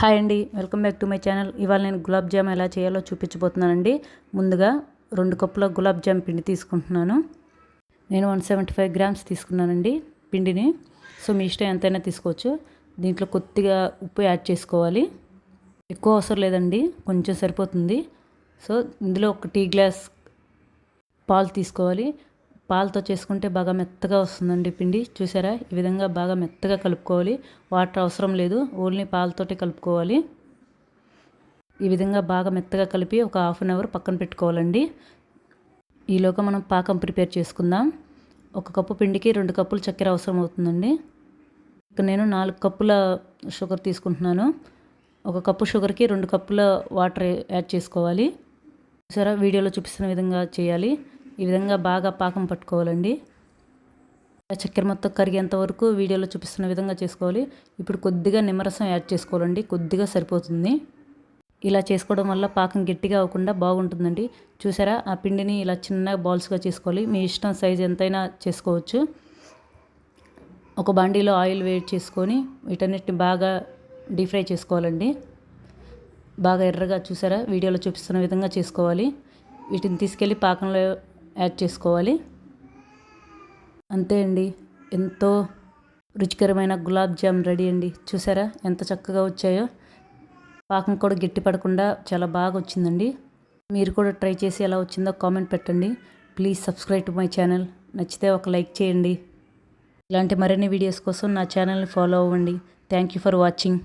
Hi అండి, welcome back to my channel. ఇవాళ నేను గులాబ్ జామ్ ఎలా చేయాలో చూపించబోతున్నానండి. ముందుగా 2 కప్పుల గులాబ్ జామ్ పిండి తీసుకుంటున్నాను. నేను 175 గ్రామ్స్ తీసుకున్నానండి పిండిని. సో మీ ఇష్టం ఎంతైనా తీసుకోవచ్చు. దీంట్లో కొద్దిగా ఉప్పు యాడ్ చేసుకోవాలి. ఎక్కువ అవసరం లేదండి, కొంచెం సరిపోతుంది. సో ఇందులో ఒక టీ గ్లాస్ పాలు తీసుకోవాలి. పాలతో చేసుకుంటే బాగా మెత్తగా వస్తుందండి పిండి. చూసారా, ఈ విధంగా బాగా మెత్తగా కలుపుకోవాలి. వాటర్ అవసరం లేదు, ఓన్లీ పాలతోటే కలుపుకోవాలి. ఈ విధంగా బాగా మెత్తగా కలిపి ఒక హాఫ్ అన్ అవర్ పక్కన పెట్టుకోవాలండి. ఈలోగా మనం పాకం ప్రిపేర్ చేసుకుందాం. 1 కప్పు పిండికి 2 కప్పులు చక్కెర అవసరం అవుతుందండి. ఇక్కడ నేను 4 కప్పుల షుగర్ తీసుకుంటున్నాను. 1 కప్పు షుగర్కి 2 కప్పుల వాటర్ యాడ్ చేసుకోవాలి. చూసారా, వీడియోలో చూపిస్తున్న విధంగా చేయాలి. ఈ విధంగా బాగా పాకం పట్టుకోవాలండి. చక్కెర మొత్తం కరిగేంత వరకు వీడియోలో చూపిస్తున్న విధంగా చేసుకోవాలి. ఇప్పుడు కొద్దిగా నిమ్మరసం యాడ్ చేసుకోవాలండి, కొద్దిగా సరిపోతుంది. ఇలా చేసుకోవడం వల్ల పాకం గట్టిగా అవ్వకుండా బాగుంటుందండి. చూసారా, ఆ పిండిని ఇలా చిన్న బాల్స్గా చేసుకోవాలి. మీ ఇష్టం సైజ్ ఎంతైనా చేసుకోవచ్చు. ఒక బాండీలో ఆయిల్ వేడి చేసుకొని వీటన్నిటిని బాగా డీప్ ఫ్రై చేసుకోవాలండి. బాగా ఎర్రగా, చూసారా, వీడియోలో చూపిస్తున్న విధంగా చేసుకోవాలి. వీటిని తీసుకెళ్ళి పాకంలో యాడ్ చేసుకోవాలి. అంతే అండి, ఎంతో రుచికరమైన గులాబ్ జామ్ రెడీ అండి. చూసారా ఎంత చక్కగా వచ్చాయో. పాకం కూడా గట్టి పడకుండా చాలా బాగా వచ్చిందండి. మీరు కూడా ట్రై చేసి ఎలా వచ్చిందో కామెంట్ పెట్టండి. Please subscribe to my channel. నచ్చితే ఒక లైక్ చేయండి. ఇలాంటి మరిన్ని వీడియోస్ కోసం నా ఛానల్ని ఫాలో అవ్వండి. Thank you for watching.